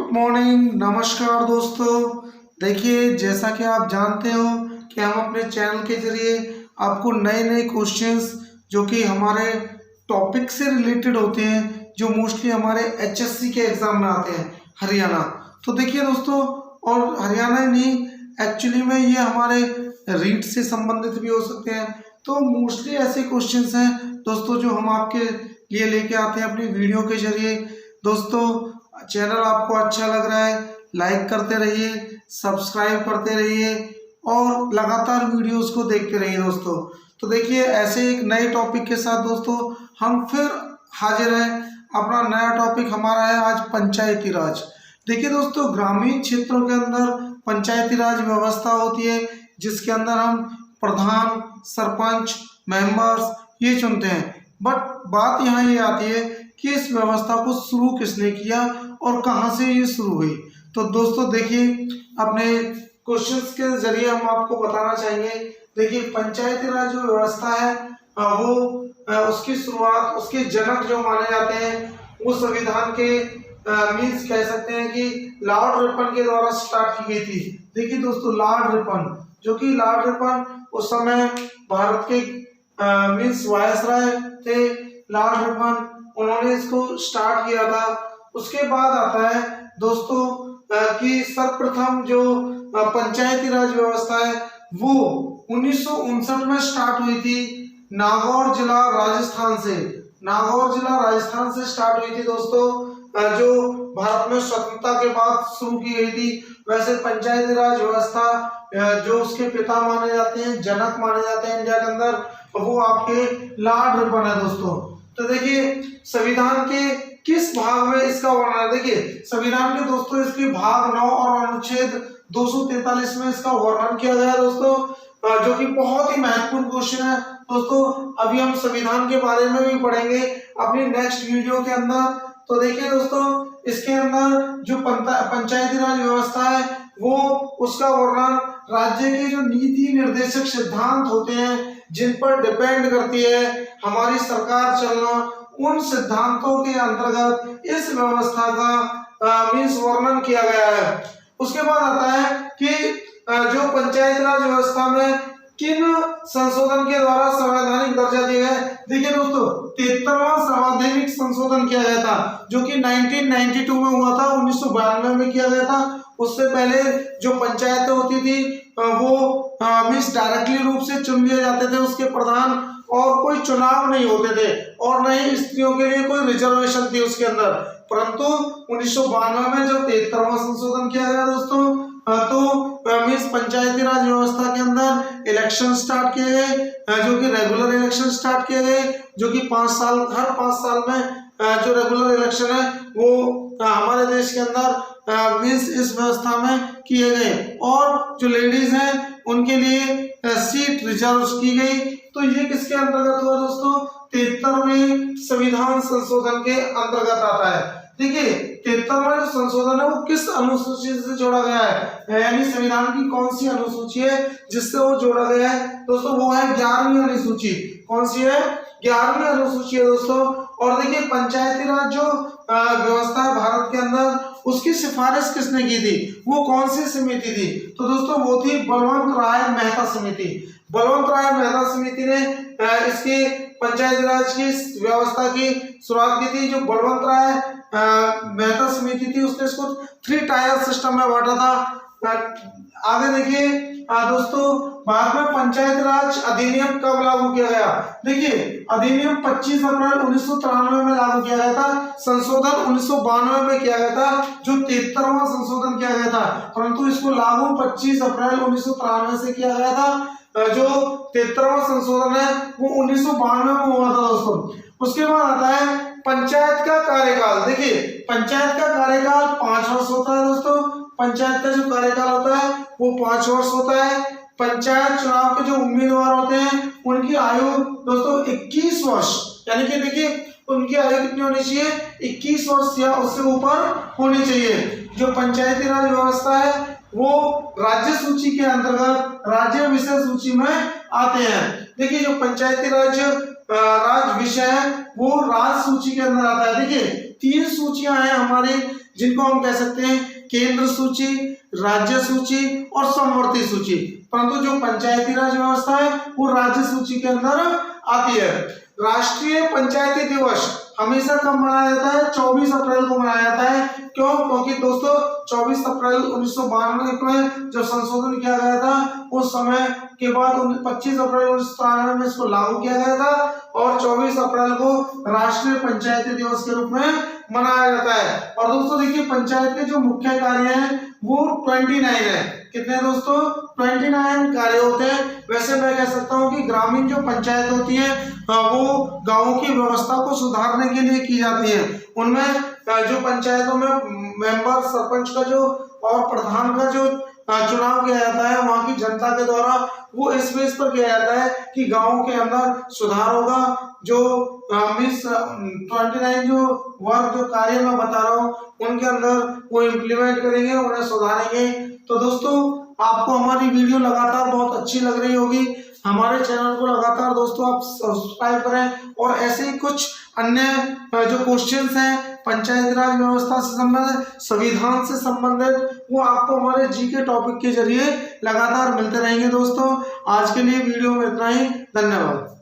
Good morning, नमस्कार दोस्तों। देखिए, जैसा कि आप जानते हो कि हम अपने चैनल के जरिए आपको नए नए क्वेश्चंस जो कि हमारे टॉपिक से रिलेटेड होते हैं, जो मोस्टली हमारे एचएससी के एग्जाम में आते हैं हरियाणा। तो देखिए दोस्तों, और हरियाणा नहीं, एक्चुअली में ये हमारे रीट से संबंधित भी हो सकते हैं। तो मोस्टली ऐसे क्वेश्चंस हैं दोस्तों जो हम आपके लिए लेके आते हैं अपनी वीडियो के जरिए। दोस्तों, चैनल आपको अच्छा लग रहा है, लाइक करते रहिए, सब्सक्राइब करते रहिए और लगातार वीडियोस को देखते रहिए दोस्तों। तो देखिए, ऐसे एक नए टॉपिक के साथ दोस्तों हम फिर हाजिर हैं। अपना नया टॉपिक हमारा है आज पंचायती राज। देखिए दोस्तों, ग्रामीण क्षेत्रों के अंदर पंचायती राज व्यवस्था होती है, जिसके अंदर हम प्रधान, सरपंच, मेंबर्स ये चुनते हैं। बट बात यहाँ ये आती है कि इस व्यवस्था को शुरू किसने किया और कहाँ से ये शुरू हुई। तो दोस्तों देखिए, अपने क्वेश्चंस के जरिए हम आपको बताना चाहेंगे। देखिए, पंचायती राज जो व्यवस्था है वो उसकी शुरुआत, उसके जनक जो माने जाते हैं वो संविधान के मीन्स कह सकते हैं कि लॉर्ड रिपन के द्वारा स्टार्ट की गई थी। देखिए दोस्तों, लॉर्ड रिपन, जो कि लॉर्ड रिपन उस समय भारत के मीन्स वायसराय थे। लॉर्ड रिपन, उन्होंने इसको स्टार्ट किया था। उसके बाद आता है दोस्तों कि सर्वप्रथम जो पंचायती राज व्यवस्था है वो 1959 में स्टार्ट हुई थी नागौर जिला राजस्थान से। नागौर जिला राजस्थान से स्टार्ट हुई थी दोस्तों, जो भारत में स्वतंत्रता के बाद शुरू की गई थी। वैसे पंचायती राज व्यवस्था जो उसके पिता माने जाते हैं, जनक माने जाते हैं इंडिया के अंदर, वो आपके लॉर्ड रिपन है दोस्तों। तो देखिए, संविधान के किस भाग में इसका वर्णन है। देखिए, संविधान के दोस्तों इसके भाग 9 और अनुच्छेद 243 में इसका वर्णन किया गया है दोस्तों, जो कि बहुत ही महत्वपूर्ण क्वेश्चन है दोस्तों। अभी हम संविधान के बारे में भी पढ़ेंगे अपनी नेक्स्ट वीडियो के अंदर। तो देखिए दोस्तों, इसके अंदर जो पंचायती राज व्यवस्था है वो उसका वर्णन राज्य के जो नीति निर्देशक सिद्धांत होते हैं जिन पर डिपेंड करती है हमारी सरकार चलना, उन सिद्धांतों के अंतर्गत इस व्यवस्था का मीन्स वर्णन किया गया है। उसके बाद आता है कि जो पंचायत राज व्यवस्था में किन संशोधन के द्वारा संवैधानिक दर्जा दिया गया। देखिए दोस्तों, 73वां संवैधानिक संशोधन किया गया था, जो कि 1992 में हुआ था, 1992 में किया गया था। उससे पहले जो पंचायतें होती थी वो मीन्स डायरेक्टली रूप से चुन लिए जाते थे उसके प्रधान, और कोई चुनाव नहीं होते थे, और न ही स्त्रियों के लिए कोई रिजर्वेशन थी उसके अंदर। परंतु 1992 में जब 73वां संशोधन किया गया दोस्तों, तो मीन्स पंचायती राज व्यवस्था के अंदर इलेक्शन स्टार्ट किए गए, जो कि रेगुलर इलेक्शन स्टार्ट किए गए, जो कि हर 5 साल में जो रेगुलर इलेक्शन है वो हमारे देश के अंदर मीन्स इस व्यवस्था में किए गए, और जो लेडीज हैं उनके लिए सीट रिजर्व की गई। तो ये किसके अंतर्गत हुआ दोस्तों? 73वें संविधान संशोधन के अंतर्गत आता है। देखिए, 73वां जो संशोधन है वो किस अनुसूची से जोड़ा गया है, यानी संविधान की कौन सी अनुसूची है जिससे वो जोड़ा गया है दोस्तों? वो है 11वीं अनुसूची। कौन सी है? 11वीं अनुसूची है दोस्तों। और देखिए, पंचायती राज जो व्यवस्था है भारत के अंदर, उसकी सिफारिश किसने की थी? वो कौन सी समिति थी? तो दोस्तों वो थी बलवंत राय मेहता समिति। बलवंत राय मेहता समिति ने इसकी पंचायती राज की व्यवस्था की शुरुआत की थी। जो बलवंत राय मेहता समिति थी उसने इसको 3 टायर सिस्टम में बांटा था। आगे देखिए दोस्तों, भारत में पंचायत राज अधिनियम कब लागू किया गया? देखिए, अधिनियम 25 अप्रैल 1993 में लागू किया गया था। संशोधन 1992 में किया गया था, जो 73वां संशोधन किया गया था, परंतु इसको लागू 25 अप्रैल 1993 से किया गया था। जो 73वां संशोधन है वो 1992 में हुआ था दोस्तों। उसके बाद आता है पंचायत का कार्यकाल। देखिए, पंचायत का कार्यकाल 5 वर्ष होता है दोस्तों। पंचायत का जो कार्यकाल होता है वो 5 वर्ष होता है। पंचायत चुनाव के जो उम्मीदवार होते हैं उनकी आयु दोस्तों 21 वर्ष, यानी कि देखिए उनकी आयु कितनी होनी चाहिए? 21 वर्ष या उससे ऊपर होनी चाहिए। जो पंचायती राज व्यवस्था है वो राज्य सूची के अंतर्गत राज्य विषय सूची में आते हैं। देखिए, जो पंचायती राज विषय है वो राज्य सूची के अंदर आता है। देखिए, तीन सूचियां हैं हमारी, जिनको हम कह सकते हैं केंद्र सूची, राज्य सूची और समवर्ती सूची। परंतु जो पंचायती राज व्यवस्था है वो राज्य सूची के अंदर आती है। राष्ट्रीय पंचायती दिवस हमेशा कब मनाया जाता है? 24 अप्रैल को मनाया जाता है। क्यों? क्योंकि दोस्तों 24 अप्रैल 1992 में जब संशोधन किया गया था, उस समय के बाद 25 अप्रैल 1993 में इसको लागू किया गया था और 24 अप्रैल को राष्ट्रीय पंचायती दिवस के रूप में मनाया जाता है। और दोस्तों देखिए, पंचायत के जो मुख्य कार्य हैं वो 29 है। कितने दोस्तों? 29 कार्य होते हैं। वैसे मैं कह सकता हूँ कि ग्रामीण जो पंचायत होती है वो गांवों की व्यवस्था को सुधारने के लिए की जाती है। उनमें जो पंचायतों में मेंबर, सरपंच का जो और प्रधान का जो चुनाव किया जाता है, वहां की जनता के द्वारा, वो इस बेस पर किया जाता है कि गांवों के अंदर सुधार होगा। जो 29 जो वर्ग जो कार्य मैं बता रहा हूँ उनके अंदर वो इम्प्लीमेंट करेंगे, उन्हें सुधारेंगे। तो दोस्तों आपको हमारी वीडियो लगातार बहुत अच्छी लग रही होगी। हमारे चैनल को लगातार दोस्तों आप सब्सक्राइब करें और ऐसे ही कुछ अन्य जो क्वेश्चंस हैं पंचायती राज व्यवस्था से संबंधित, संविधान से संबंधित, वो आपको हमारे जीके टॉपिक के जरिए लगातार मिलते रहेंगे। दोस्तों आज के लिए वीडियो में इतना ही। धन्यवाद।